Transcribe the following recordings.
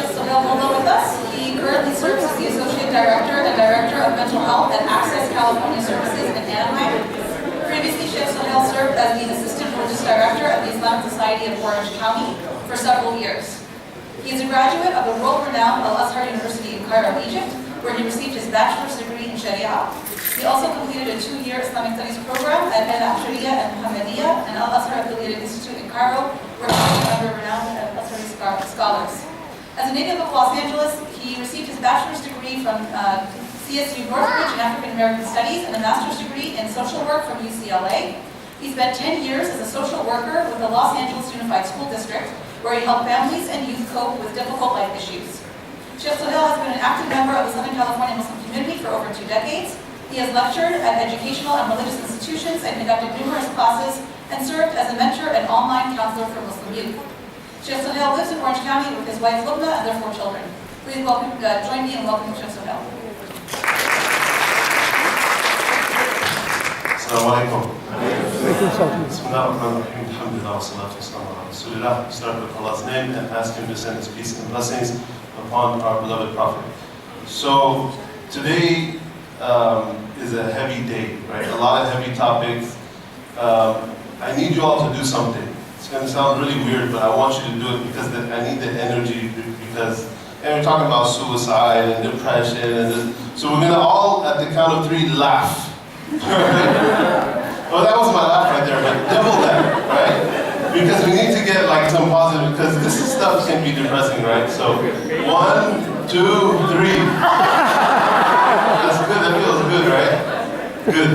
Sheikh Suhail with us. He currently serves as the Associate Director and Director of Mental Health at Access California Services in Anaheim. Previously, Sheikh Suhail served as the Assistant Religious Director at the Islamic Society of Orange County for several years. He is a graduate of the world-renowned Al-Azhar University in Cairo, Egypt, where he received his bachelor's degree in Sharia. He also completed a 2-year Islamic Studies program at Al-Ashariya and Muhammadiyya, an Al-Azhar affiliated institute in Cairo, where he studied under renowned Al-Azhari scholars. As a native of Los Angeles, he received his bachelor's degree from CSU Northridge in African American Studies and a master's degree in social work from UCLA. He spent 10 years as a social worker with the Los Angeles Unified School District, where he helped families and youth cope with difficult life issues. Sheikh Suhail has been an active member of the Southern California Muslim community for over 2 decades. He has lectured at educational and religious institutions and conducted numerous classes and served as a mentor and online counselor for Muslim youth. Sheikh Suhail lives in Orange County with his wife Lubna and their 4 children. Please join me in welcoming Sheikh Suhail. Assalamu alaikum. Start with Allah's name and ask Him to send His peace and blessings upon our beloved Prophet. So today is a heavy day, right? A lot of heavy topics. I need you all to do something. It's going to sound really weird, but I want you to do it because I need the energy. Because and we're talking about suicide and depression, and this. So we're going to all at the count of 3 laugh. Well, that was my laugh right there, but double that, right? Because we need to get like some positive, because this stuff can be depressing, right? So 1, 2, 3. That's good, that feels good, right? Good.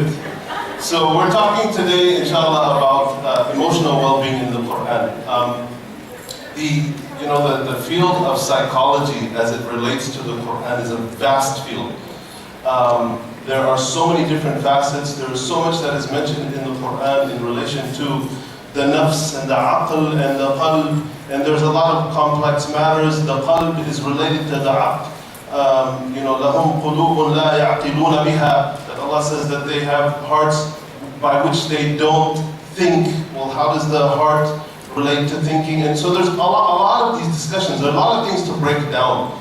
So we're talking today, inshallah, about emotional well-being in the Quran. The field of psychology as it relates to the Quran is a vast field. There are so many different facets. There is so much that is mentioned in the Quran in relation to the nafs and the aql and the qalb, and there's a lot of complex matters. The qalb is related to the aql. لَهُمْ قُلُوبٌ لَا يَعْقِلُونَ بِهَا, that Allah says that they have hearts by which they don't think. Well, how does the heart relate to thinking? And so there's a lot of these discussions. There are a lot of things to break down.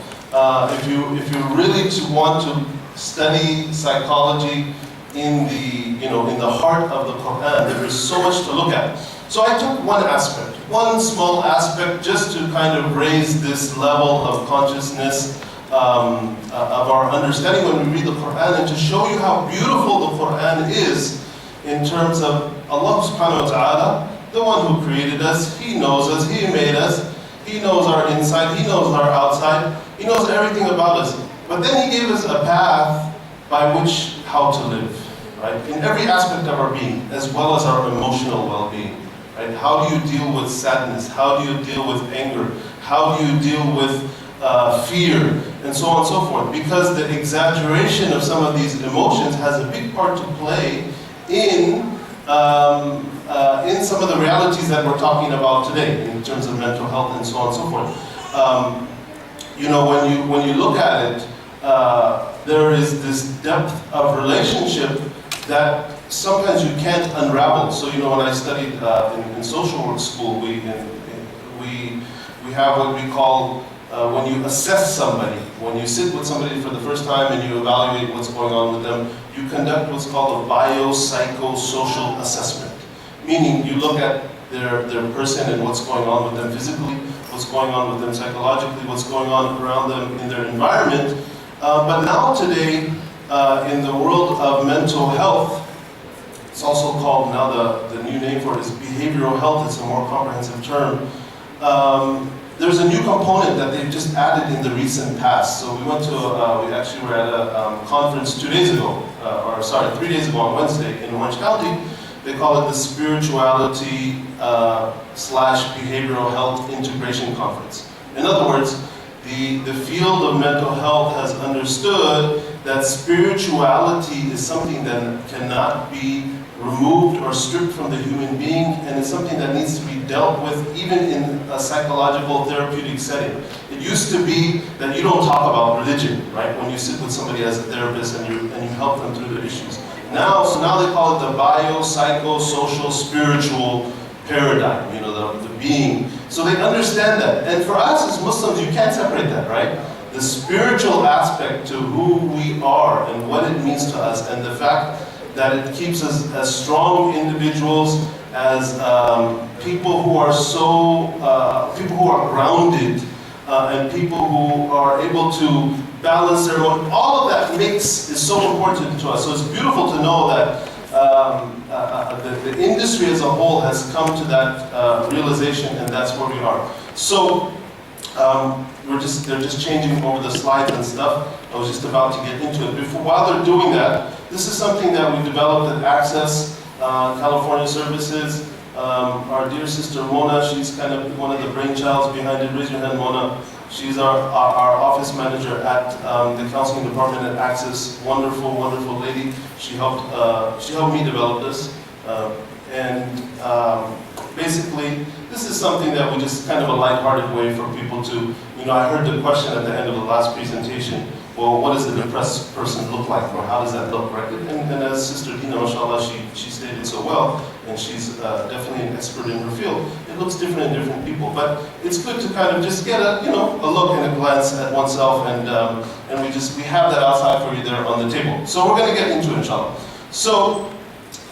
If you really want to study psychology in the heart of the Quran, there is so much to look at. So I took one aspect, one small aspect, just to kind of raise this level of consciousness of our understanding when we read the Quran, and to show you how beautiful the Quran is in terms of Allah subhanahu wa ta'ala, the one who created us. He knows us, He made us, He knows our inside, He knows our outside, He knows everything about us. But then He gave us a path by which how to live, right? In every aspect of our being, as well as our emotional well-being, right? How do you deal with sadness? How do you deal with anger? How do you deal with fear? And so on and so forth. Because the exaggeration of some of these emotions has a big part to play in some of the realities that we're talking about today, in terms of mental health and so on and so forth. When you look at it, there is this depth of relationship that sometimes you can't unravel. So when I studied in social work school, we have what we call when you assess somebody, when you sit with somebody for the first time and you evaluate what's going on with them, you conduct what's called a biopsychosocial assessment. Meaning you look at their person and what's going on with them physically, what's going on with them psychologically, what's going on around them in their environment. But now today, in the world of mental health, it's also called, now the new name for it is behavioral health. It's a more comprehensive term. There's a new component that they've just added in the recent past. So we actually were at a conference 3 days ago on Wednesday in Orange County. They call it the Spirituality / Behavioral Health Integration Conference. In other words, the field of mental health has understood that spirituality is something that cannot be removed or stripped from the human being, and it's something that needs to be dealt with even in a psychological therapeutic setting. It used to be that you don't talk about religion, right? When you sit with somebody as a therapist and you help them through their issues. Now they call it the biopsychosocial spiritual paradigm, the being. So they understand that. And for us as Muslims, you can't separate that, right? The spiritual aspect to who we are and what it means to us, and the fact that it keeps us as strong individuals, as people who are people who are grounded, and people who are able to balance their own. All of that mix is so important to us. So it's beautiful to know that the industry as a whole has come to that realization, and that's where we are. So they're just changing over the slides and stuff. I was just about to get into it. While they're doing that, this is something that we developed at Access California Services. Our dear sister Mona, she's kind of one of the brainchilds behind it. Raise your hand, Mona. She's our office manager at the counseling department at Access. Wonderful, wonderful lady. She helped me develop this. Basically, this is something that we just kind of a lighthearted way for people to, I heard the question at the end of the last presentation, well, what does a depressed person look like, or how does that look, right? And as Sister Dina, mashallah, she stated so well, and she's definitely an expert in her field. It looks different in different people, but it's good to kind of just get a look and a glance at oneself, and we have that outside for you there on the table. So we're going to get into it, inshallah. So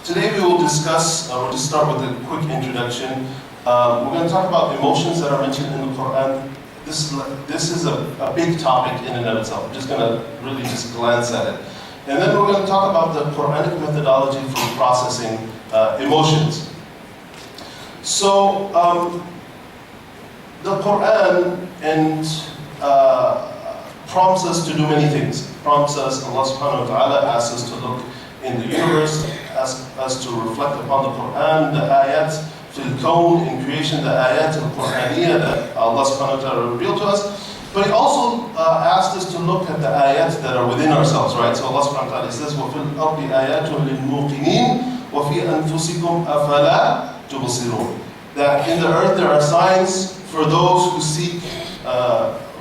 today we will discuss, we'll just start with a quick introduction. We're going to talk about emotions that are mentioned in the Quran. This is a big topic in and of itself. I'm just going to really just glance at it. And then we're going to talk about the Quranic methodology for processing emotions. So the Quran prompts us to do many things. Prompts us, Allah subhanahu wa ta'ala asks us to look in the universe, asks us to reflect upon the Quran, the ayats, fil kawn, in creation, the ayat al-Qur'aniyya that Allah subhanahu wa ta'ala revealed to us. But He also asked us to look at the ayats that are within ourselves, right? So Allah subhanahu wa ta'ala says, وَفِي الْأَرْضِ آيَاتٌ لِلْمُوقِنِينَ وَفِي أَنفُسِكُمْ أَفَلَا تُبْصِرُونَ. That in the earth there are signs for those who seek,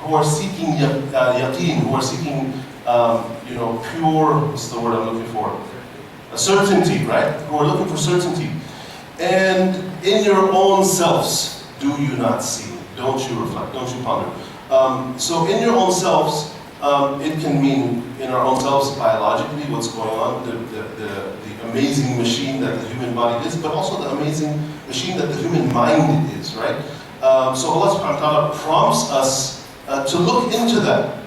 who are seeking yaqeen, who are seeking, pure, what's the word I'm looking for? A certainty, right? Who are looking for certainty. And in your own selves, do you not see? Don't you reflect? Don't you ponder? So in your own selves, it can mean in our own selves biologically what's going on, the amazing machine that the human body is, but also the amazing machine that the human mind is, right? So Allah subhanahu wa ta'ala prompts us to look into that.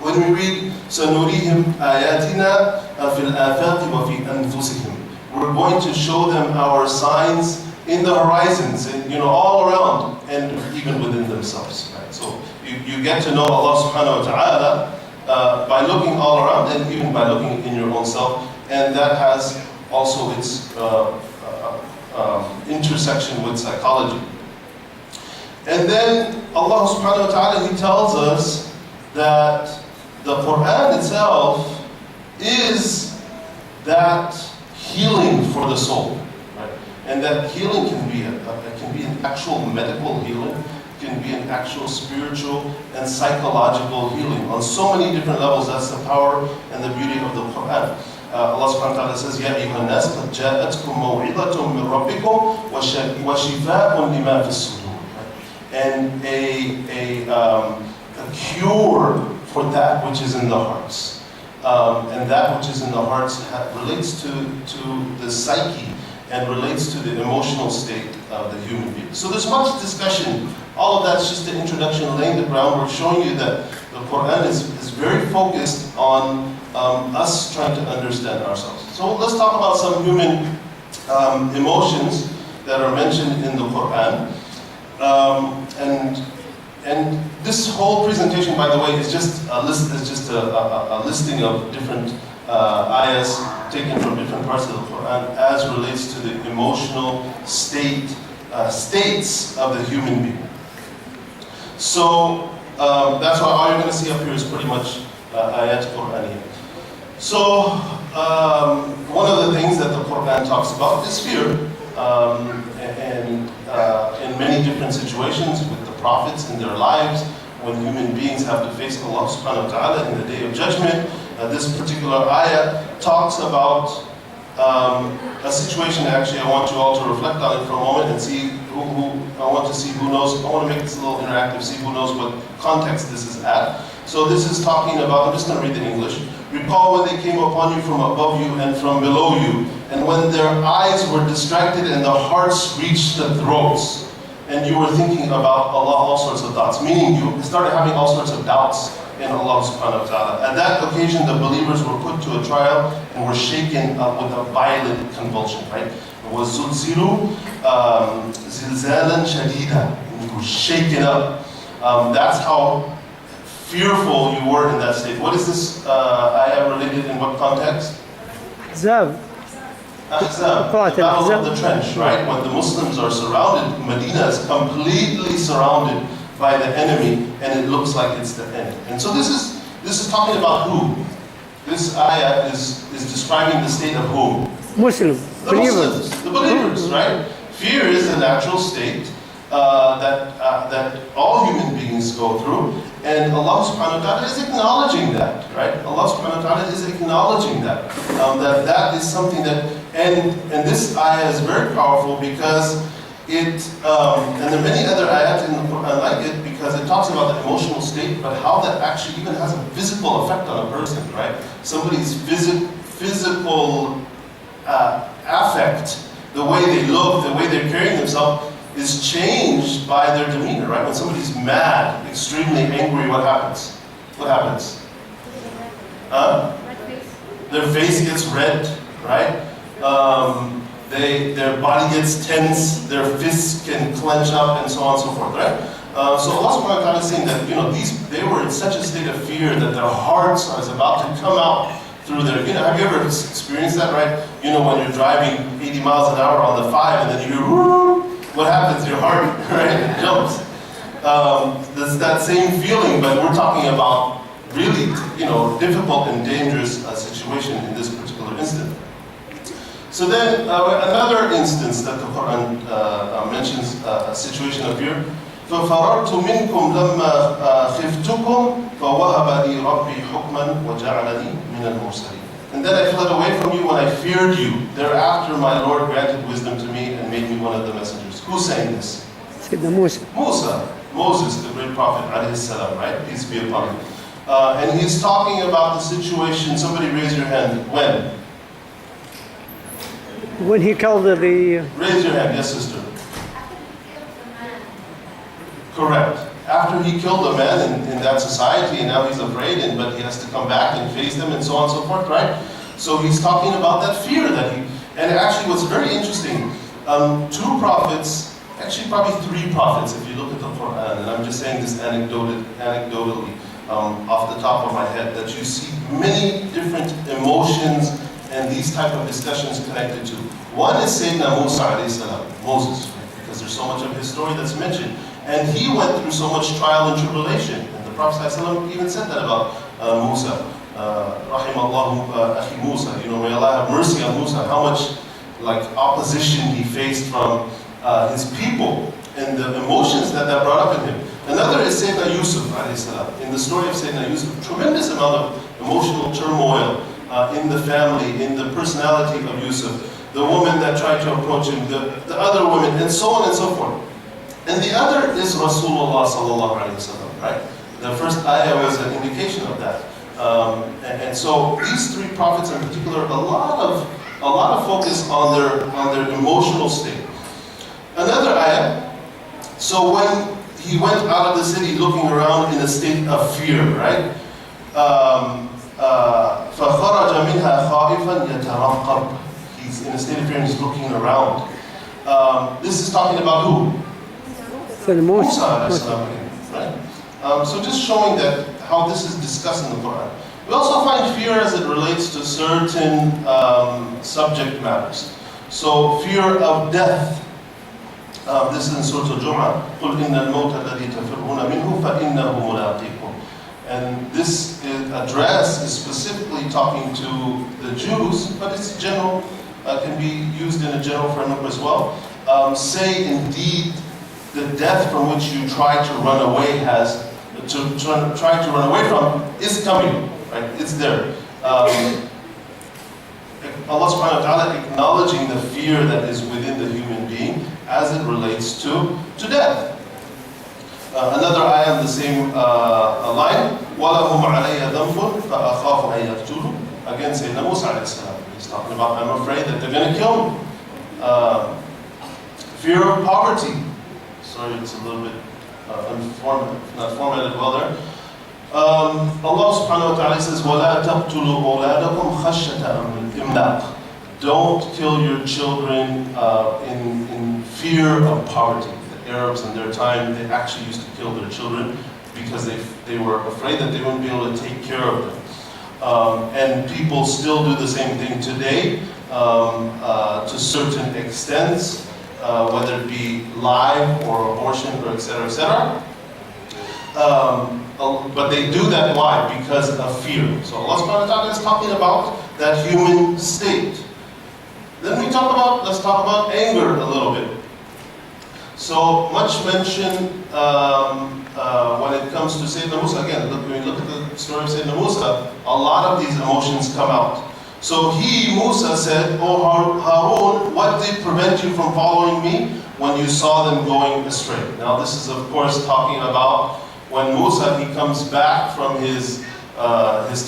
When we read, سَنُرِيهِمْ آيَاتِنَا فِي الْآفَاقِ وَفِي أَنفُسِهِمْ, we're going to show them our signs in the horizons, and all around, and even within themselves. Right? So you get to know Allah subhanahu wa ta'ala by looking all around, and even by looking in your own self, and that has also its intersection with psychology. And then Allah subhanahu wa ta'ala, He tells us that the Quran itself is that healing for the soul, right? And that healing can be an actual medical healing, can be an actual spiritual and psychological healing on so many different levels. That's the power and the beauty of the Quran. Allah subhanahu wa ta'ala says, يَا أَيُّهَا النَّاسُ قَدْ جَاءَتْكُمْ مَوْعِظَةٌ مِّن رَبِّكُمْ وَشِفَاءٌ لِمَا فِي الصُّدُورِ, and a cure for that which is in the hearts. And that which is in the hearts relates to the psyche and relates to the emotional state of the human being. So there's much discussion. All of that's just the introduction, laying the groundwork, showing you that the Quran is very focused on us trying to understand ourselves. So let's talk about some human emotions that are mentioned in the Quran. And this whole presentation, by the way, is just a listing of different ayahs taken from different parts of the Quran as relates to the emotional states of the human being. So that's why all you're going to see up here is pretty much ayat Qur'aniyya. So one of the things that the Quran talks about is fear, and in many different situations with the prophets in their lives, when human beings have to face Allah subhanahu wa ta'ala in the day of judgment. This particular ayah talks about a situation actually I want you all to reflect on it for a moment and see I want to see who knows. I want to make this a little interactive, see who knows what context this is at. So this is talking about, I'm just going to read the English. Recall when they came upon you from above you and from below you, and when their eyes were distracted and their hearts reached the throats, and you were thinking about Allah, all sorts of thoughts, meaning you started having all sorts of doubts in Allah subhanahu wa ta'ala. At that occasion, the believers were put to a trial and were shaken with a violent convulsion, right? وَزُلْزِلُوا زِلْزَالًا شَدِيدًا. You were shaken up. That's how fearful you were in that state. What is this ayah related in what context? Ahzab. Ahzab, the battle of the trench, right? When the Muslims are surrounded, Medina is completely surrounded by the enemy, and it looks like it's the end. And so this is talking about who? This ayah is describing the state of whom? Muslim, The believers. Muslims, the believers, right? Fear is a natural state that all human beings go through, and Allah subhanahu wa ta'ala is acknowledging that, right? Allah subhanahu wa ta'ala is acknowledging that. That is something that, and this ayah is very powerful because it, and there are many other ayat in the Quran like it, because it talks about the emotional state, but how that actually even has a physical effect on a person, right? Somebody's physical affect, the way they look, the way they're carrying themselves, is changed by their demeanor, right? When somebody's mad, extremely angry, what happens? What happens? Their face gets red, right? Their body gets tense, their fists can clench up, and so on and so forth, right? So Allah subhanahu wa ta'ala is saying that, they were in such a state of fear that their hearts are about to come out through their, have you ever experienced that, right? When you're driving 80 miles an hour on the 5 and then you hear, what happens? Your heart, right, it jumps. There's that same feeling, but we're talking about really, difficult and dangerous situation in this particular instant. So then, another instance that the Quran mentions a situation of fear. فَفَرَرْتُ مِنْكُمْ لَمَّا خِفْتُكُمْ فَوَهَبَ لِي رَبِّي حُكْمًا وَجَعَلَنِي مِنَ الْمُرْسَلِينَ. And then I fled away from you when I feared you. Thereafter my Lord granted wisdom to me and made me one of the messengers. Who's saying this? Sayyidina Musa. Moses, the great prophet, alayhi salam, right? Peace be upon him. And he's talking about the situation. Somebody raise your hand. When he killed the... Raise your hand. Yes, sister. Correct. After he killed a man in that society, and now he's afraid, but he has to come back and face them, and so on and so forth, right? So he's talking about that fear that and actually what's very interesting, two prophets, actually probably three prophets if you look at the Quran, and I'm just saying this anecdotally off the top of my head, that you see many different emotions and these type of discussions connected to. One is Sayyidina Musa alayhi salam, Moses, right? Because there's so much of his story that's mentioned. And he went through so much trial and tribulation. And the Prophet ﷺ even said that about Musa. Rahimallahu akhi Musa. May Allah have mercy on Musa. How much opposition he faced from his people and the emotions that brought up in him. Another is Sayyidina Yusuf alayhi salam. In the story of Sayyidina Yusuf, tremendous amount of emotional turmoil in the family, in the personality of Yusuf. The woman that tried to approach him, the other women, and so on and so forth. And the other is Rasulullah sallallahu alaihi wasallam, right? The first ayah was an indication of that. And so these three prophets in particular, a lot of focus on their emotional state. Another ayah. So when he went out of the city looking around in a state of fear, right? فَخَرَجَ مِنْهَا خَائِفًا يَتَرَقَّبُ. He's in a state of fear and he's looking around. This is talking about who? Musa, right? So just showing that how this is discussed in the Quran. We also find fear as it relates to certain subject matters. So fear of death. This is in Surah Al-Jum'ah. قُلْ إِنَّ الْمَوْتَ الَّذِي تَفِرُّونَ مِنْهُ فَإِنَّهُ مُلَاقِيكُم. And this address is specifically talking to the Jews, but it's general, can be used in a general framework as well. Say indeed, the death from which you try to run away try to run away from is coming, right? It's there. Allah subhanahu wa ta'ala acknowledging the fear that is within the human being as it relates to death. Another ayah in the same line, وَلَهُمْ عَلَيَّ ذَنْبٌ فَأَخَافُ أَن يَقْتُلُوا. Again, Sayyidina Musa alayhi salam. He's talking about, I'm afraid that they're going to kill me. Fear of poverty. Sorry, it's a little bit not formatted well there. Allah subhanahu wa ta'ala says, وَلَا تَقْتُلُوا أَوْلَادَكُمْ خَشْيَةَ إِمْلَاقٍ. Don't kill your children in fear of poverty. The Arabs in their time, they actually used to kill their children because they were afraid that they wouldn't be able to take care of them. And people still do the same thing today to certain extents, whether it be live or abortion or etc., etc. But they do that why? Because of fear. So Allah subhanahu wa ta'ala is talking about that human state. Then let's talk about anger a little bit. So much mention when it comes to Sayyidina Musa. Again, when we look at the story of Sayyidina Musa, a lot of these emotions come out. So Musa said, "Oh Harun, what did prevent you from following me when you saw them going astray?" Now this is of course talking about when Musa, he comes back from his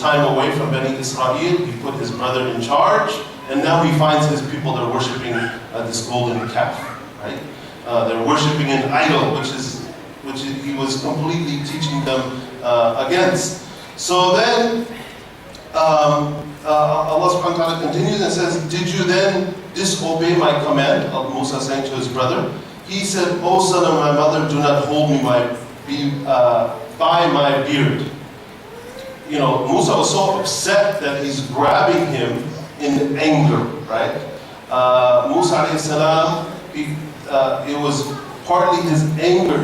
time away from Bani Israel. He put his brother in charge, and now he finds his people, they're worshiping this golden calf, right? They're worshiping an idol, which he was completely teaching them against. So then Allah subhanahu wa ta'ala continues and says, "Did you then disobey my command?" Musa saying to his brother. He said, "O son of my mother, do not hold me by my beard." You know, Musa was so upset that he's grabbing him in anger, right? Musa alayhi salam, it was partly his anger,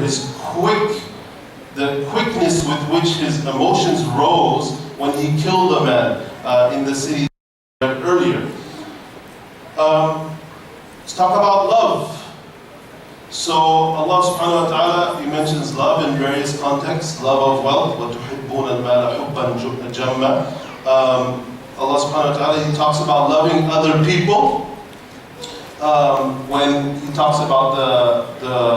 the quickness with which his emotions rose when he killed a man in the city earlier. Let's talk about love. So Allah subhanahu wa ta'ala, He mentions love in various contexts. Love of wealth, وَتُحِبُّونَ الْمَالَ حُبًّا جَمًّا. Allah subhanahu wa ta'ala, He talks about loving other people. When He talks about the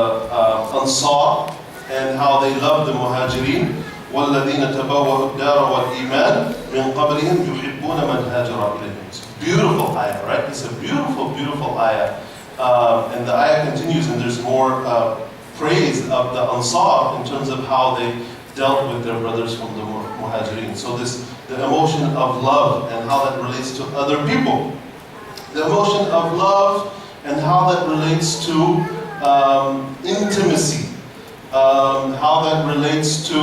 Ansar and how they love the Muhajirin. وَالَّذِينَ تَبَوَّأُوا الدَّارَ وَالْإِيمَانَ مِنْ قَبْلِهِمْ يُحِبُّونَ مَنْ هَاجَرَ إِلَيْهِمْ. It's a beautiful ayah, right? It's a beautiful, beautiful ayah. And the ayah continues, and there's more praise of the Ansar in terms of how they dealt with their brothers from the Muhajirin. So the emotion of love and how that relates to other people. The emotion of love and how that relates to intimacy. How that relates to,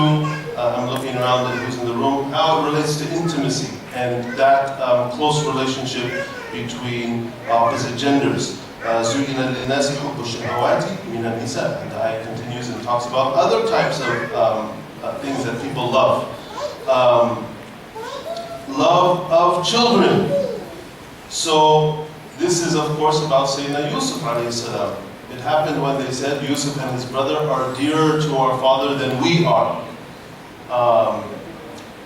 I'm looking around at who's in the room, how it relates to intimacy and that close relationship between opposite genders. زُيِّنَ لِلنَّاسِ حُبُّ الشَّهَوَاتِ مِنَ النِّسَاءِ. And the ayah continues and talks about other types of things that people love. Love of children. So this is of course about Sayyidina Yusuf alayhi salam. It happened when they said Yusuf and his brother are dearer to our father than we are.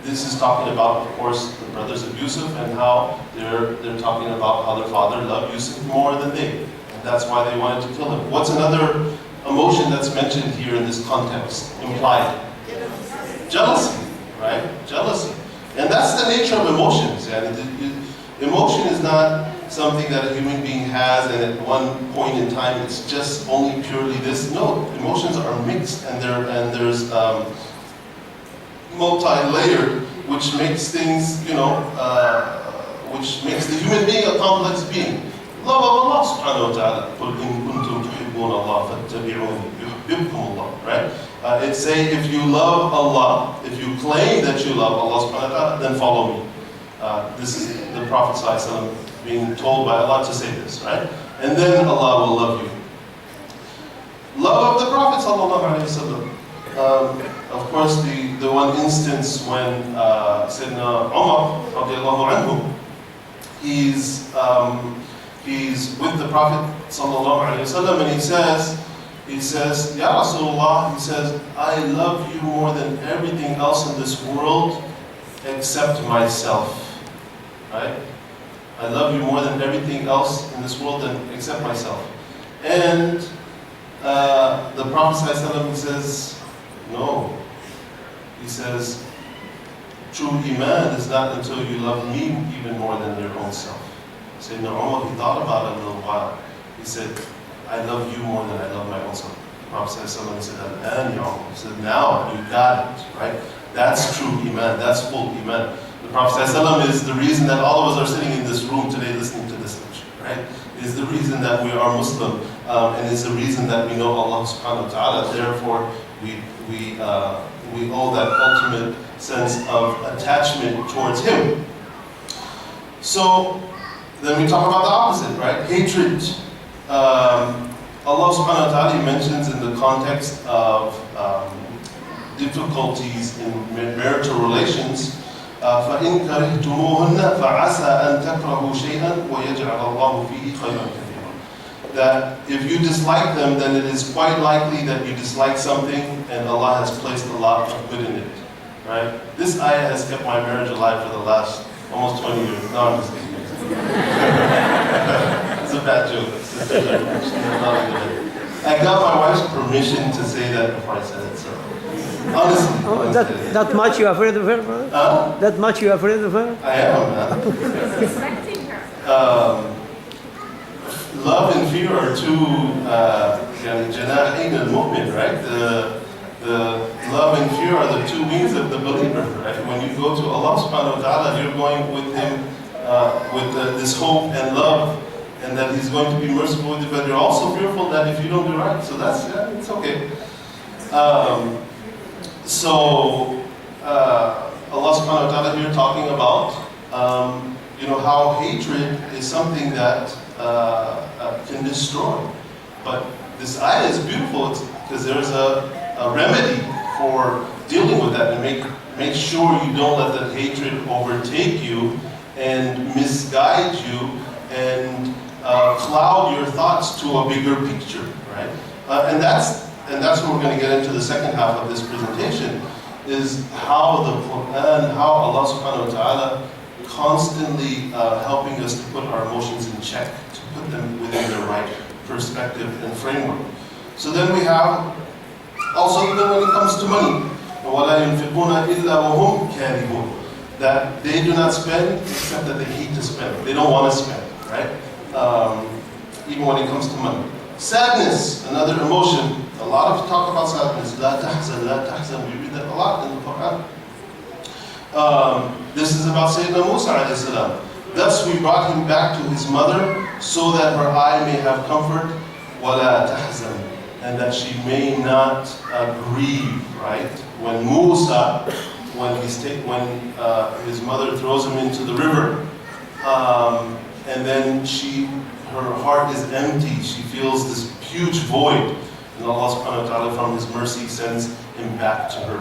This is talking about, of course, the brothers of Yusuf and how they're talking about how their father loved Yusuf more than they. And that's why they wanted to kill him. What's another emotion that's mentioned here in this context, implied? Jealousy, right? Jealousy. And that's the nature of emotions. Emotion is not something that a human being has and at one point in time it's just only purely this. No, emotions are mixed and there's multi-layered, which makes things, which makes the human being a complex being. Love of Allah subhanahu wa ta'ala. قُلْ إِن كُنْتُمْ تُحِبُّونَ اللَّهَ فَاتَّبِعُونِي يُحْبِبْكُمُ اللَّهُ. Right? It's saying if you love Allah, if you claim that you love Allah subhanahu wa ta'ala, then follow me. This is the Prophet sallallahu alaihi wasallam being told by Allah to say this, right? And then Allah will love you. Love of the Prophet sallallahu alaihi wasallam. Of course, the one instance when Sayyidina Umar radiallahu anhu, he's with the Prophet sallallahu alaihi wasallam, and he says, Ya Rasulullah, he says, I love you more than everything else in this world except myself, right? I love you more than everything else in this world except myself. And the Prophet ﷺ says, no. He says, true Iman is not until you love me even more than your own self. Sayyidina Umar, he thought about it a little while. He said, I love you more than I love my own self. The Prophet ﷺ said, Al-an ya Umar. He said, now you got it, right? That's true Iman, that's full Iman. The Prophet ﷺ is the reason that all of us are sitting in this room today listening to this lecture, right? It is the reason that we are Muslim, and it's the reason that we know Allah subhanahu wa ta'ala. Therefore, we owe that ultimate sense of attachment towards Him. So, then we talk about the opposite, right? Hatred. Allah subhanahu wa ta'ala mentions in the context of difficulties in marital relations, فَإِنْ كَرِهْتُمُوهُنَّ فَعَسَىٰ أَن تَكْرَهُوا شَيْئًا وَيَجْعَلَ اللَّهُ فِيهِ خَيْرًا كَثِيرًا. That if you dislike them, then it is quite likely that you dislike something and Allah has placed a lot of good in it, right? This ayah has kept my marriage alive for the last almost 20 years. No, I'm just kidding. It's a bad joke. I got my wife's permission to say that before I said it, so honestly. Oh, that much you afraid of her, brother? That much you afraid of her? I am, man. Respecting her. Love and fear are two janahin al-mu'min, right? The love and fear are the two wings of the believer, right? When you go to Allah subhanahu wa ta'ala, you're going with Him with this hope and love, and that He's going to be merciful with you, but you're also fearful that if you don't do right, so that's, it's okay. Allah subhanahu wa ta'ala here talking about, how hatred is something that can destroy. But this ayah is beautiful because there's a remedy for dealing with that, and make sure you don't let that hatred overtake you and misguide you and cloud your thoughts to a bigger picture, right? And that's what we're going to get into the second half of this presentation, is how the Quran, how Allah subhanahu wa ta'ala constantly helping us to put our emotions in check, to put them within the right perspective and framework. So then we have, also even when it comes to money, وَلَا يُنْفِقُونَ إِلَّا وَهُمْ كَارِهُونَ, that they do not spend except that they hate to spend. They don't want to spend, right? Even when it comes to money. Sadness, another emotion. A lot of talk about sadness. لا تحزن, لا تحزن. We read that a lot in the Quran. This is about Sayyidina Musa alayhi salam. Thus we brought him back to his mother so that her eye may have comfort, وَلَا تَحْزَنْ, and that she may not grieve, right? When Musa, when his mother throws him into the river, and then her heart is empty, she feels this huge void, and Allah subhanahu wa ta'ala from His mercy sends him back to her,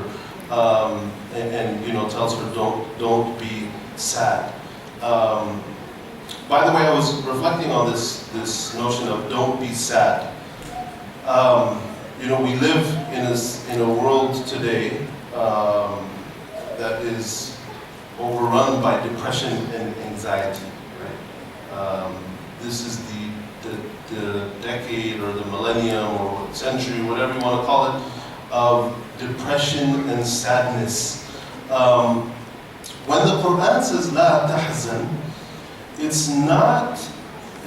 and tells her, don't be sad. By the way, I was reflecting on this notion of don't be sad. We live in a world today that is overrun by depression and anxiety. Right? This is the decade or the millennium or century, whatever you want to call it, of depression and sadness. When the Quran says "La tahzan," it's not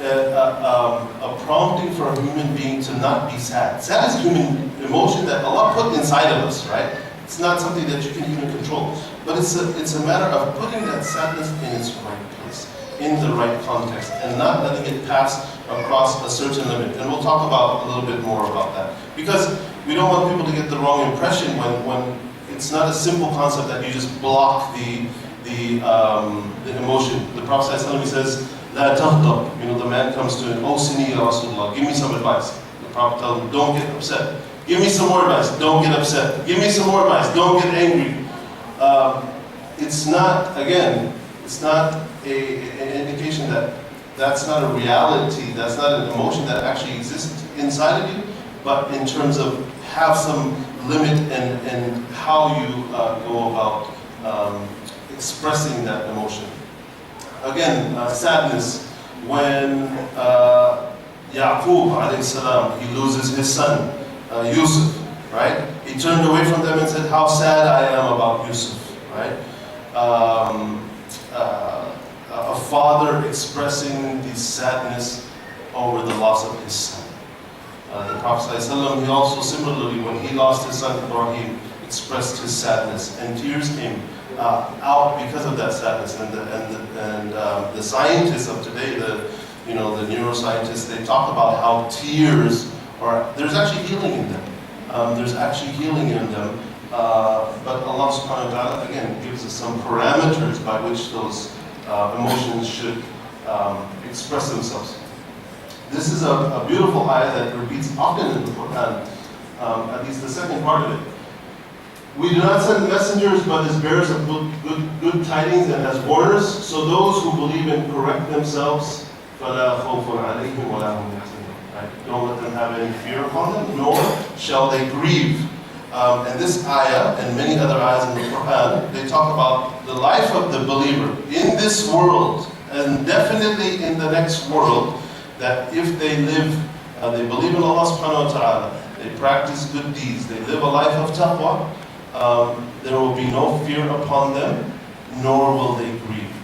a prompting for a human being to not be sad. Sad is human emotion that Allah put inside of us, right? It's not something that you can even control. But it's a matter of putting that sadness in its right place, in the right context, and not letting it pass across a certain limit. And we'll talk about a little bit more about that. Because we don't want people to get the wrong impression when it's not a simple concept that you just block the emotion. The Prophet ﷺ says, La taghdab. The man comes to him, Awsini ya Rasulullah, give me some advice. The Prophet tells him, don't get upset. Give me some more advice, don't get upset. Give me some more advice, don't get angry. It's not an indication that that's not a reality, that's not an emotion that actually exists inside of you, but in terms of have some limit and how you go about expressing that emotion. again, sadness when Yaqub alayhi salam, he loses his son, Yusuf, right? He turned away from them and said, how sad I am about Yusuf, right? A father expressing the sadness over the loss of his son. The Prophet ﷺ, he also similarly, when he lost his son Ibrahim, expressed his sadness, and tears came out because of that sadness. And the scientists of today, the neuroscientists, they talk about how tears there's actually healing in them. There's actually healing in them. But Allah subhanahu wa ta'ala, again, gives us some parameters by which those emotions should express themselves. This is a beautiful ayah that repeats often in the Quran, at least the second part of it. We do not send messengers but as bearers of good tidings and as warners, so those who believe and correct themselves, فَلَا خَوْفٌ عَلَيْهِمْ وَلَا هُمْ يَحْزَنُونَ. Right? Don't let them have any fear upon them, nor shall they grieve. And this ayah and many other ayahs in the Quran, they talk about the life of the believer in this world and definitely in the next world, that if they live, they believe in Allah subhanahu wa ta'ala, they practice good deeds, they live a life of taqwa, there will be no fear upon them, nor will they grieve.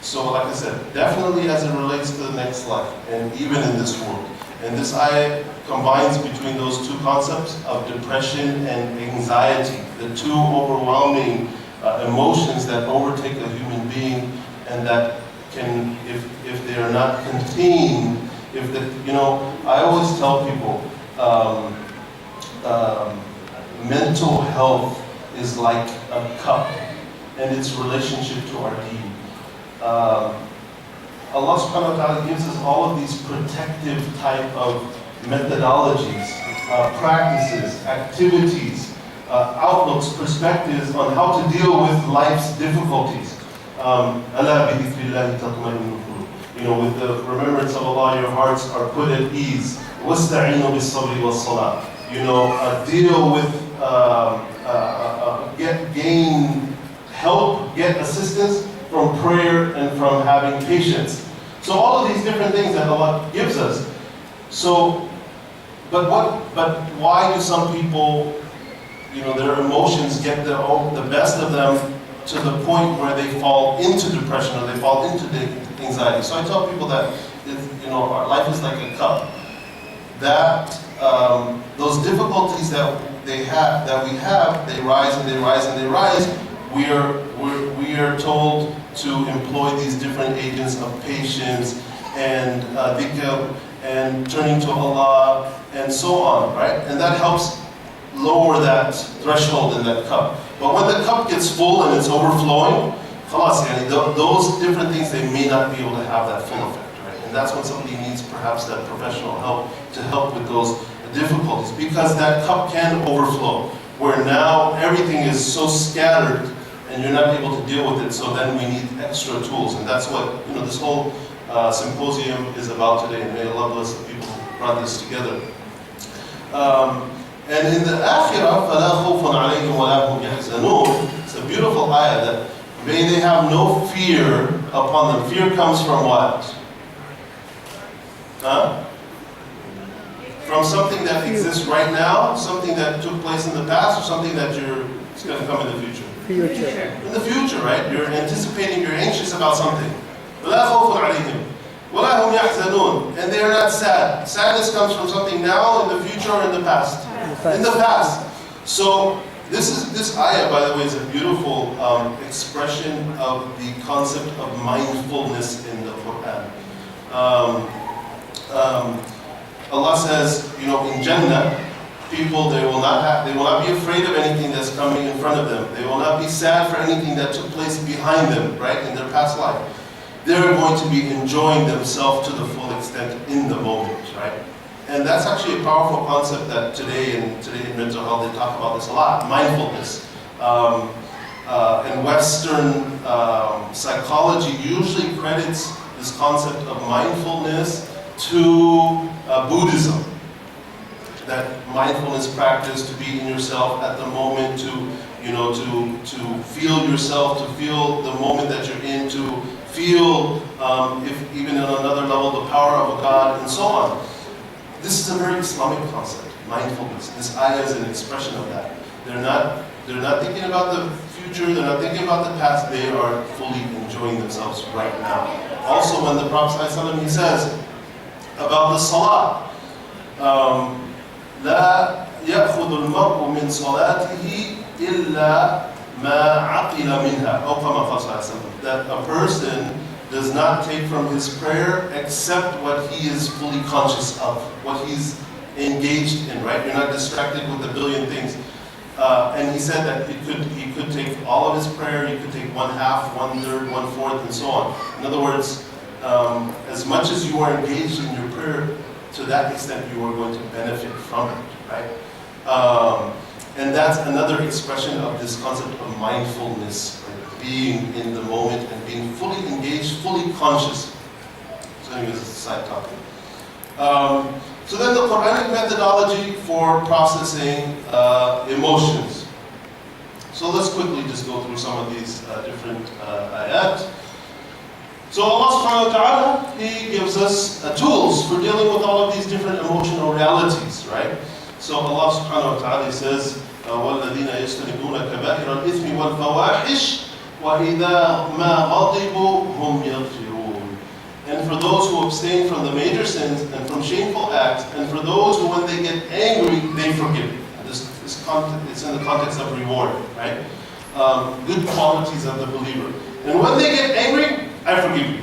So like I said, definitely as it relates to the next life, and even in this world. And this ayah combines between those two concepts of depression and anxiety, the two overwhelming emotions that overtake a human being, and that can, if they are not contained, I always tell people, mental health is like a cup and its relationship to our deed. Allah subhanahu wa ta'ala gives us all of these protective type of methodologies, practices, activities, outlooks, perspectives on how to deal with life's difficulties. With the remembrance of Allah, your hearts are put at ease. وَاسْتَعِينُوا بِالصَّبْرِ وَالصَّلَاةِ. Deal with, gain help, get assistance from prayer and from having patience. So all of these different things that Allah gives us. So, but why do some people, their emotions get the best of them to the point where they fall into depression or they fall into anxiety? So I tell people that our life is like a cup. That those difficulties that we have, they rise and they rise and they rise. We are told to employ these different agents of patience and dhikr and turning to Allah and so on, right? And that helps lower that threshold in that cup. But when the cup gets full and it's overflowing, those different things, they may not be able to have that full effect, right? And that's when somebody needs perhaps that professional help to help with those difficulties, because that cup can overflow, where now everything is so scattered and you're not able to deal with it, so then we need extra tools. And that's what this whole symposium is about today, and may Allah bless the people who brought this together. And in the Akhirah, فَلَا خَوْفٌ عَلَيْهِمْ وَلَا هُمْ يَحْزَنُونَ, it's a beautiful ayah that may they have no fear upon them. Fear comes from what? From something that exists right now, something that took place in the past, or something that it's going to come in the future. In the future, right? You're anticipating, you're anxious about something. وَلَا خَوْفٌ عَلَيْهِمْ وَلَا هُمْ يَحْزَنُونَ. And they are not sad. Sadness comes from something now, in the future, or in the past. In the past. So this ayah, by the way, is a beautiful expression of the concept of mindfulness in the Quran. Allah says, in Jannah, people, they will not be afraid of anything that's coming in front of them. They will not be sad for anything that took place behind them, right, in their past life. They're going to be enjoying themselves to the full extent in the moment, right? And that's actually a powerful concept that today in mental health, they talk about this a lot, mindfulness. And Western psychology usually credits this concept of mindfulness to Buddhism. That mindfulness practice, to be in yourself at the moment, to to feel yourself, to feel the moment that you're in, to feel, if even on another level, the power of a God, and so on. This is a very Islamic concept, mindfulness. This ayah is an expression of that. They're not thinking about the future, they're not thinking about the past, they are fully enjoying themselves right now. Also, when the Prophet ﷺ, he says about the salah, لا يأخذ المرء من صلاته إلا ما عقل منها أو كما قال صلى الله عليه وسلم, that a person does not take from his prayer except what he is fully conscious of, what he's engaged in, right? You're not distracted with a billion things. And he said that he could take all of his prayer, he could take 1/2, 1/3, 1/4, and so on. In other words, as much as you are engaged in your prayer, to that extent you are going to benefit from it, right? And that's another expression of this concept of mindfulness, right? Being in the moment and being fully engaged, fully conscious. So anyways, it's a side topic. So then the Quranic methodology for processing emotions. So let's quickly just go through some of these different ayat. So Allah subhanahu wa ta'ala, He gives us tools for dealing with all of these different emotional realities, right? So Allah subhanahu wa ta'ala says, وَالَّذِينَ يَجْتَنِبُونَ كَبَائِرَ الْإِثْمِ وَالْفَوَاحِشِ وَإِذَا مَا غَضِبُوا هُمْ يَغْفِرُونَ. And for those who abstain from the major sins and from shameful acts, and for those who when they get angry, they forgive. It's in the context of reward, right? Good qualities of the believer. And when they get angry, I forgive you,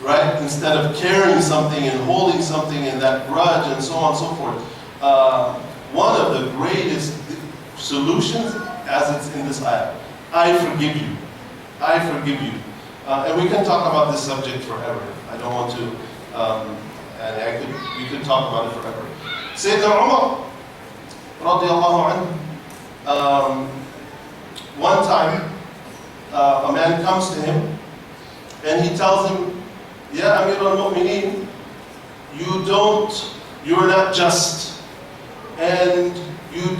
right? Instead of carrying something and holding something and that grudge and so on and so forth. One of the greatest solutions, as it's in this ayah, I forgive you. I forgive you. And we can talk about this subject forever. I don't want to, and we could talk about it forever. Sayyidina Umar, radiallahu anhu, one time, a man comes to him, and he tells him, Ya Amir al-Mu'mineen, you're not just, and you're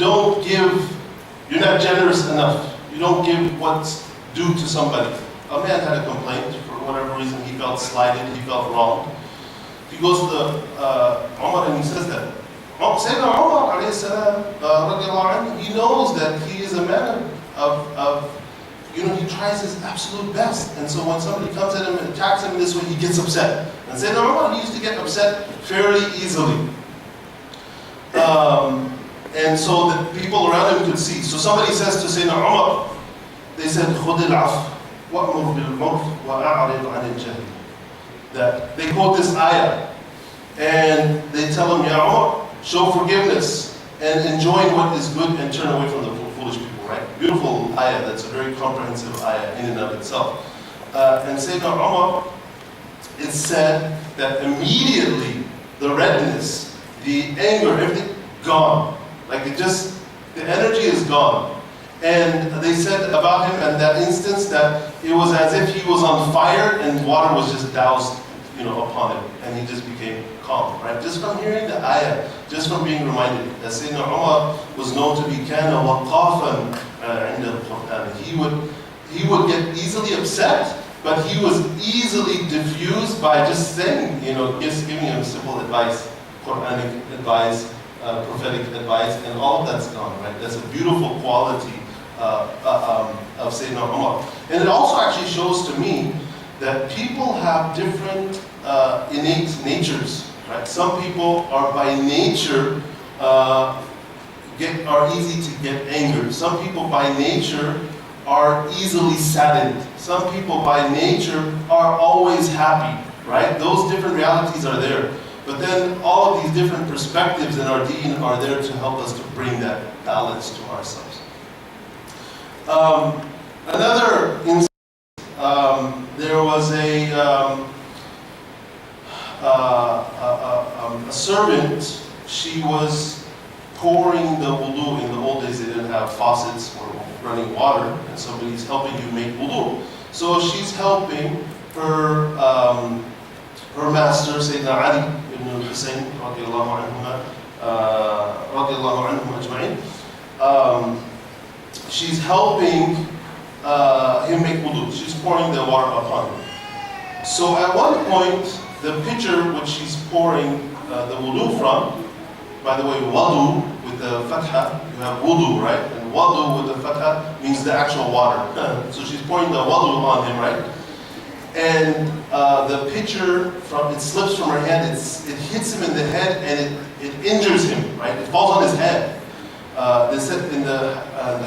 not generous enough. You don't give what's due to somebody. A man had a complaint, for whatever reason he felt slighted, he felt wronged. He goes to Umar and he says that. Sayyidina Umar, he knows that he is a man of he tries his absolute best. And so when somebody comes at him and attacks him this way, he gets upset. And Sayyidina Umar, he used to get upset fairly easily. And so that people around him could see. So somebody says to Sayyidina Umar, they said, خُذِ الْعَفْوَ وَأْمُرْ بِالْعُرْفِ وَأَعْرِضْ عَنِ الْجَاهِلِينَ. That they quote this ayah, and they tell him, Ya Umar, show forgiveness and enjoy what is good and turn away from the foolish people. Right? Beautiful ayah, that's a very comprehensive ayah in and of itself. And Sayyidina Umar, it's said that immediately the redness, the anger, everything gone. Like the energy is gone. And they said about him in that instance that it was as if he was on fire and water was just doused, upon him, and he just became calm, right? Just from hearing the ayah, just from being reminded that Sayyidina Umar was known to be kana waqafan inda al-Qur'an. He would get easily upset, but he was easily diffused by just saying, just giving him simple advice, Quranic advice, prophetic advice, and all of that's gone, right? That's a beautiful quality of Sayyidina Umar. And it also actually shows to me that people have different innate natures, right? Some people are by nature are easy to get angered. Some people by nature are easily saddened. Some people by nature are always happy, right? Those different realities are there. But then all of these different perspectives in our deen are there to help us to bring that balance to ourselves. Another instance, there was a servant. She was pouring the wudu. In the old days they didn't have faucets or running water, and somebody's helping you make wudu. So she's helping her master, Sayyidina Ali ibn al-Husayn, radiallahu anhum ajma'in. she's helping him make wudu. She's pouring the water upon him. So at one point, the pitcher which she's pouring the wudu from, by the way, wudu with the fatha, you have wudu, right? And wudu with the fatha means the actual water. So she's pouring the wudu on him, right? And the pitcher, it slips from her hand, it hits him in the head, and it injures him, right? It falls on his head. They said in the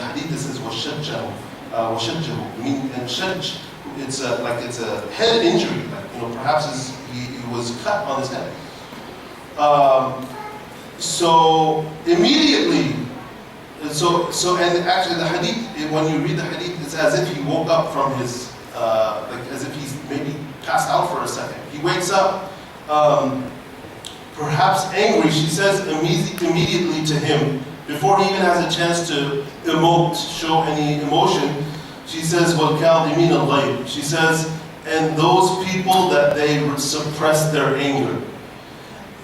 hadith, this is washajjahu, and shajj, it's a head injury, like, perhaps he was cut on his head. So immediately, and actually the hadith, when you read the hadith, it's as if he woke up from his, as if he's maybe passed out for a second. He wakes up, perhaps angry. She says immediately to him, before he even has a chance to show any emotion, she says, وَالْكَاظِمِينَ الْغَيْظَ. She says, and those people that they suppress their anger.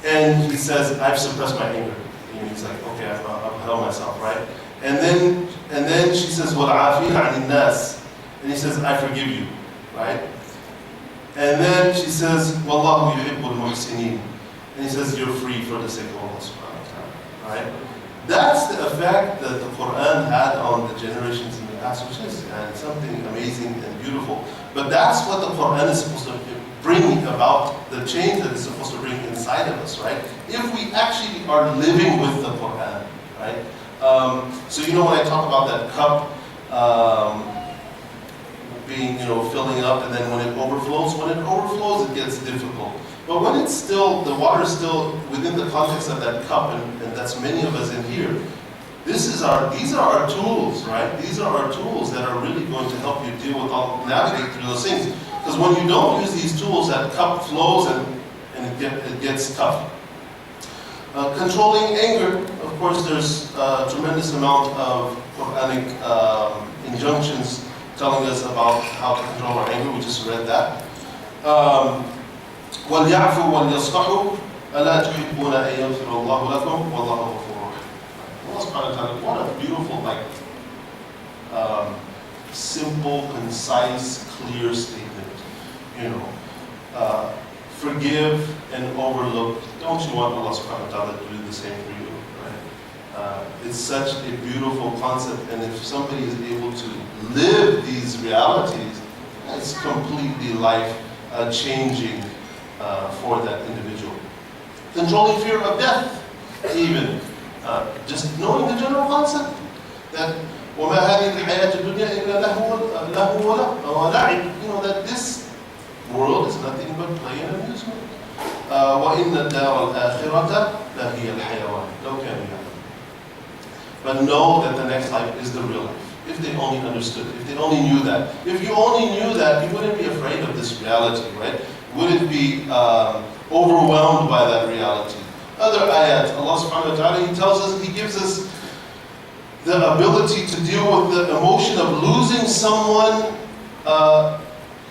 And he says, I've suppressed my anger. And he's like, okay, I've held myself, right? And then she says, وَالْعَافِينَ عَنِ النَّاسِ. And he says, I forgive you, right? And then she says, وَاللَّهُ يُحِبُّ الْمُحْسِنِينَ. And he says, you're free for the sake of Allah subhanahu wa ta'ala, right? That's the effect that the Quran had on the generations in the past, which is something amazing and beautiful. But that's what the Quran is supposed to bring about, the change that it's supposed to bring inside of us, right? If we actually are living with the Quran, right? So when I talk about that cup being, filling up, and then when it overflows, it gets difficult. But when it's still, the water is still within the context of that cup, and that's many of us in here, these are our tools, right? These are our tools that are really going to help you navigate through those things. Because when you don't use these tools, that cup flows and it gets tough. Controlling anger, of course, there's a tremendous amount of Quranic injunctions telling us about how to control our anger. We just read that. وَلْيَعْفُوا وَلْيَصْفَحُوا أَلَا تُحِبُّونَ أَن يَغْفِرَ اللَّهُ لَكُمْ وَاللَّهُ غَفُورٌ رَحِيمٌ. Allah subhanahu wa ta'ala, what a beautiful, simple, concise, clear statement. Forgive and overlook. Don't you want Allah subhanahu wa ta'ala to do the same for you, right? It's such a beautiful concept, and if somebody is able to live these realities, it's completely life-changing for that individual. Controlling fear of death, even. Just knowing the general concept that وَمَا هَذِهِ الْحَيَاةُ الدُّنْيَا إِلَّا لَهْوٌ وَلَعِبٌ. That this world is nothing but play and amusement. وَإِنَّ الدَّارَ الْآخِرَةَ لَهِيَ الْحَيَوَانُ لَوْ كَانُوا يَعْلَمُونَ. But know that the next life is the real life. If they only understood, if they only knew that. If you only knew that, you wouldn't be afraid of this reality, right? Wouldn't be overwhelmed by that reality. Other ayat, Allah subhanahu wa ta'ala, He tells us, He gives us the ability to deal with the emotion of losing someone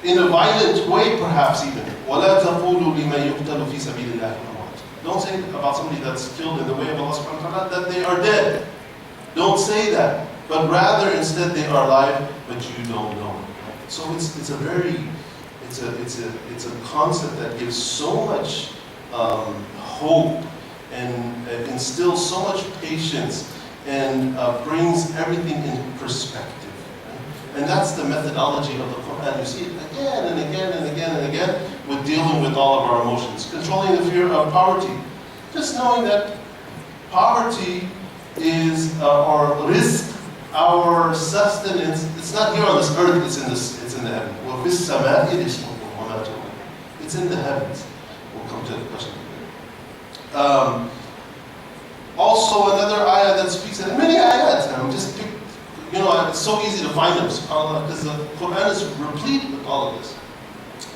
in a violent way, perhaps even. وَلَا تَقُولُوا لِمَنْ يُقْتَلُ فِي سَبِيلِ اللَّهِ أَمْوَاتٌ. Don't say about somebody that's killed in the way of Allah subhanahu wa ta'ala that they are dead. Don't say that. But rather, instead, they are alive, but you don't know. So it's a concept that gives so much hope and instills so much patience and brings everything in perspective. And that's the methodology of the Quran. You see it again and again and again and again with dealing with all of our emotions. Controlling the fear of poverty. Just knowing that poverty is our risk, our sustenance. It's not here on this earth, it's in the heaven. It's in the heavens. We'll come to the question. Also another ayah that speaks, and many ayahs, and just pick, it's so easy to find them, subhanAllah, because the Quran is replete with all of this.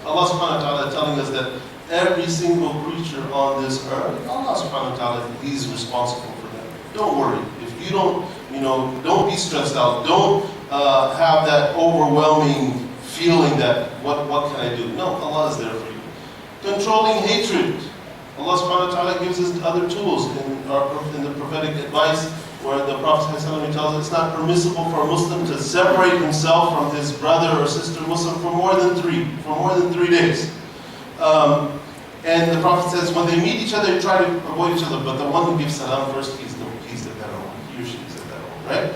Allah subhanahu wa ta'ala telling us that every single creature on this earth, Allah subhanahu wa ta'ala, He's responsible for them. Don't worry. If you don't be stressed out. Don't have that overwhelming feeling that, what can I do? No, Allah is there for you. Controlling hatred. Allah subhanahu wa ta'ala gives us other tools in the prophetic advice where the Prophet ﷺ tells us it's not permissible for a Muslim to separate himself from his brother or sister Muslim for more than 3 days. And the Prophet says when they meet each other, you try to avoid each other, but the one who gives salam first, he's the better one. He or she is the better one, right?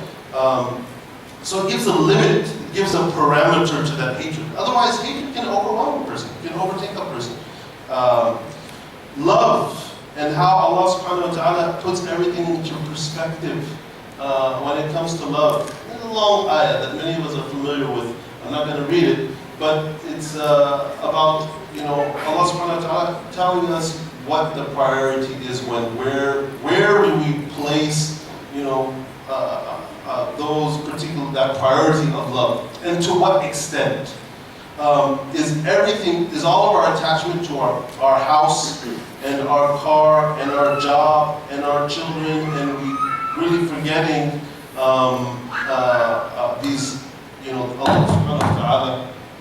So it gives a limit, it gives a parameter to that hatred. Otherwise, hatred can overwhelm a person, can overtake a person. Love and how Allah subhanahu wa ta'ala puts everything into perspective when it comes to love. There's a long ayah that many of us are familiar with. I'm not going to read it, but it's about, Allah subhanahu wa ta'ala telling us what the priority is where do we place, that priority of love, and to what extent. Is all of our attachment to our house and our car and our job and our children, and we really forgetting these, Allah subhanahu wa ta'ala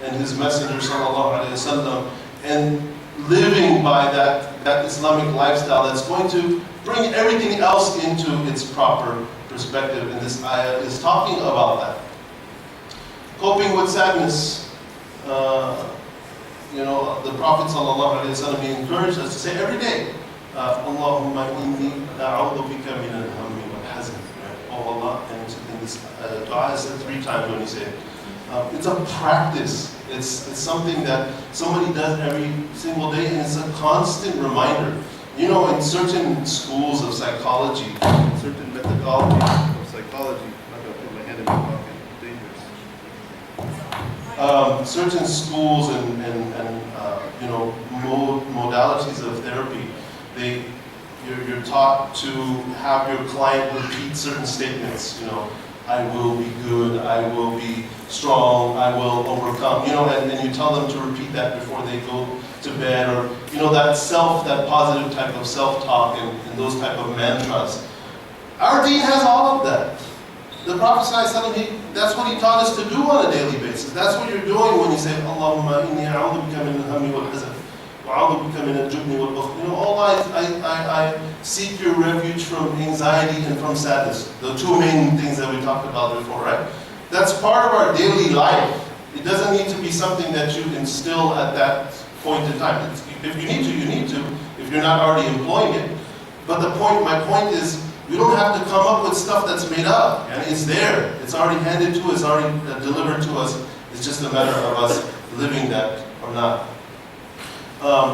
and His Messenger sallallahu alayhi wa sallam, and living by that Islamic lifestyle that's going to bring everything else into its proper perspective. And this ayah is talking about that. Coping with sadness. The Prophet ﷺ, he encouraged us to say every day, Allahumma inni a'udhu bika min al-hammi wal-hazan. Oh Allah, and in this dua is said 3 times when he said it. It's a practice. It's something that somebody does every single day, and it's a constant reminder. In certain schools of psychology, certain methodologies of psychology, I'm not going to put my hand in my pocket, dangerous. Certain schools and modalities of therapy, you're taught to have your client repeat certain statements. I will be good, I will be strong, I will overcome. And you tell them to repeat that before they go to bed, or that positive type of self-talk and those type of mantras. Our deen has all of that. The Prophet ﷺ, that's what he taught us to do on a daily basis. That's what you're doing when you say, Allahumma inni a'udhu bika min al-hammi wal-hazan, wa a'udhu bika min al-jubni wal-bukhl. Allah, I seek your refuge from anxiety and from sadness. The 2 main things that we talked about before, right? That's part of our daily life. It doesn't need to be something that you instill at that point in time. If you need to, you need to, if you're not already employing it. But my point is, we don't have to come up with stuff that's made up. And it's there. It's already handed to us, it's already delivered to us. It's just a matter of us living that or not.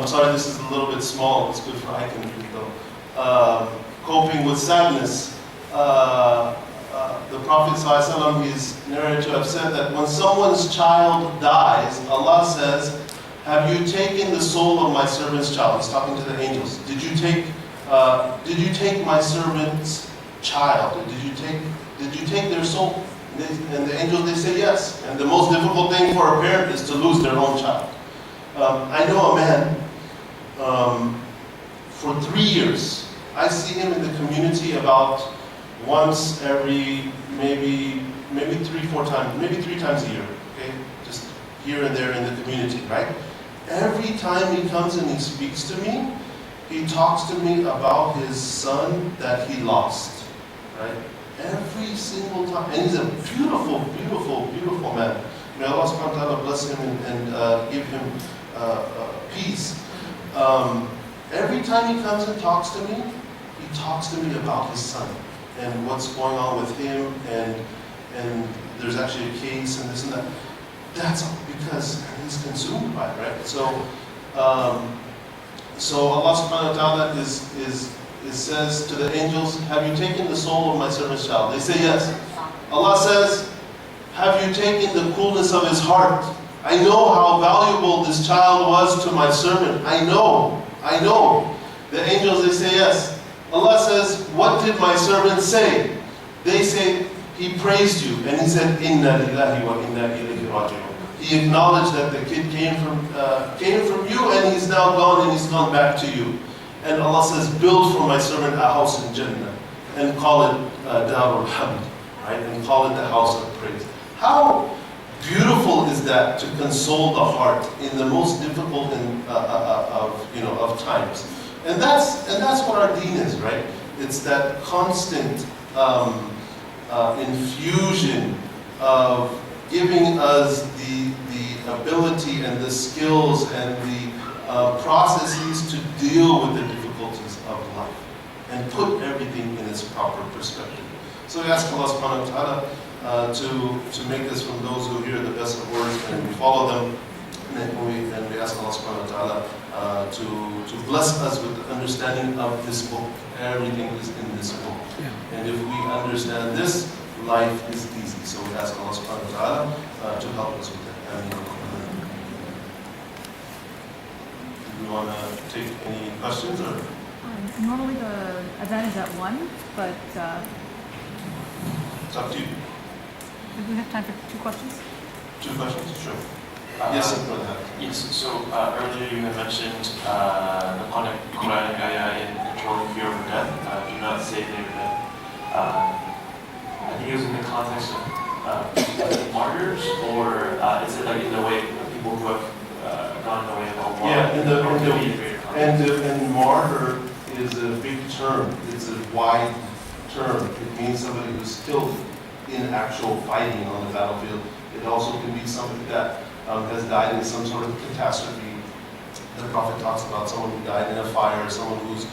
Sorry, this is a little bit small. It's good for I can read though. Coping with sadness. The Prophet ﷺ is narrated to have said that when someone's child dies, Allah says, have you taken the soul of my servant's child? He's talking to the angels. Did you take my servant's child? Did you take their soul? And the angels, they say yes. And the most difficult thing for a parent is to lose their own child. I know a man, for 3 years, I see him in the community about once every maybe 3-4 times, maybe 3 times a year, okay? Just here and there in the community, right? Every time he comes and he speaks to me, he talks to me about his son that he lost, right? Every single time. And he's a beautiful, beautiful, beautiful man. May Allah subhanahu wa ta'ala bless him and give him peace. Every time he comes and talks to me, he talks to me about his son and what's going on with him, and there's actually a case and this and that. That's because he's consumed by it, right? So Allah subhanahu wa ta'ala says to the angels, have you taken the soul of my servant's child? They say yes. Allah says, have you taken the coolness of his heart? I know how valuable this child was to my servant. I know. The angels, they say yes. Allah says, what did my servant say? They say, he praised you. And he said, Inna lillahi wa inna ilayhi raji'un. He acknowledged that the kid came from you, and he's now gone, and he's gone back to you. And Allah says, build for my servant a house in Jannah, and call it Darul Hamd, right? And call it the house of praise. How beautiful is that, to console the heart in the most difficult of times. And that's what our deen is, right? It's that constant infusion of giving us the ability and the skills and the processes to deal with the difficulties of life and put everything in its proper perspective. So we ask Allah subhanahu wa ta'ala to make us from those who hear the best of words and we follow them. And we ask Allah subhanahu wa ta'ala to bless us with the understanding of this book. Everything is in this book. And if we understand this, life is easy. So we ask Allah subhanahu wa ta'ala to help us with that. Do we want to take any questions or? Normally the event is at 1, but It's up to you. do we have time for 2 questions? 2 questions? Sure. Yes, go ahead. Yes, so earlier you had mentioned the Quranic ayah in controlling fear of death. Do not say there that I think it was in the context of martyrs, or is it like in the way of people who have gone in the way of Allah? Yeah, and martyr is a big term. It's a wide term. It means somebody who's killed in actual fighting on the battlefield. It also can be somebody that has died in some sort of catastrophe. The Prophet talks about someone who died in a fire, someone who's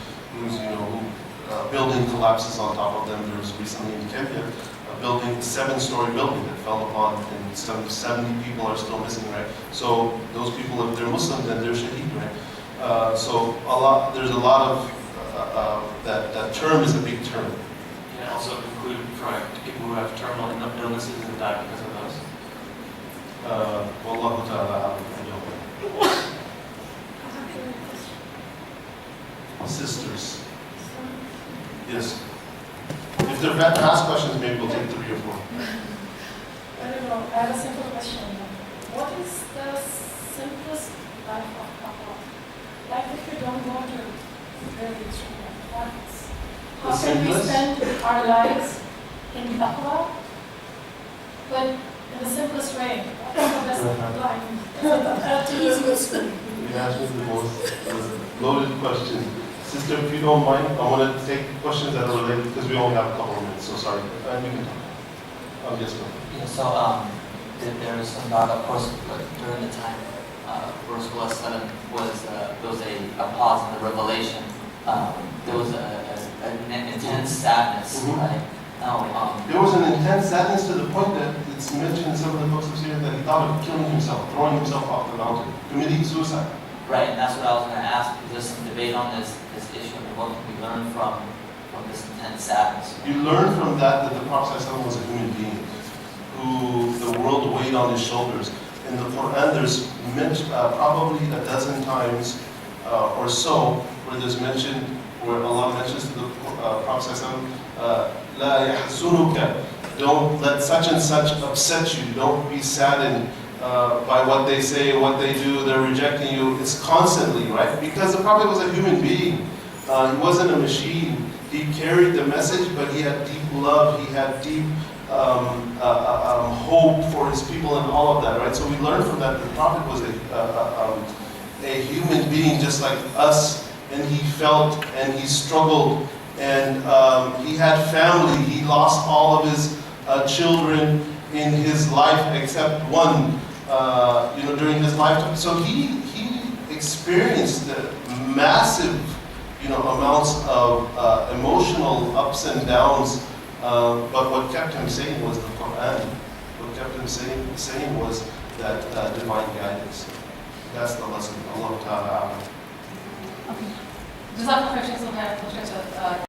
a building collapses on top of them. There was recently in Kenya a building, a 7-story building that fell upon, and 70 people are still missing, right? So those people, if they're Muslim, then they're shaheed, right? So there's a lot of that term is a big term. Can it also include for people who have terminal illnesses and die because of those? Wallahu ta'ala a'lam. Sisters. Yes. If they're past questions, maybe we'll take 3 or 4. I don't know. I have a simple question. What is the simplest life of taqwa? Like if you don't want to really how can we spend our lives in taqwa, but in the simplest way? What is the best life? The easiest way. You asked me the most loaded question. Sister, if you don't mind, I want to take questions that are related because we only have a couple of minutes, so sorry. And you can talk. Yes, go. Yeah, so there is some doubt, of course, during the time Rasulullah was there was a pause in the revelation. There was an intense sadness, right? Now, There was an intense sadness to the point that it's mentioned in some of the books of Syria that he thought of killing himself, throwing himself off the mountain, committing suicide. right, and that's what I was going to ask. There's some debate on this issue, and what can we learn from this intense sadness? You learn from that the Prophet ﷺ was a human being who the world weighed on his shoulders. In the Quran, there's probably a dozen times or so where there's mentioned, where Allah mentions to the Prophet ﷺ, La yahzunuka, don't let such and such upset you, don't be saddened by what they say, what they do, they're rejecting you. It's constantly, right? Because the Prophet was a human being. He wasn't a machine. He carried the message, but he had deep love, he had deep hope for his people and all of that, right? So we learn from that the Prophet was a human being just like us, and he felt and he struggled, and he had family. He lost all of his children in his life except one, during his lifetime. So he experienced massive, amounts of emotional ups and downs. But what kept him sane was the Quran. What kept him sane was that divine guidance. That's the lesson. Allah Ta'ala. Jazakallah khairan, Sheikh Suhail.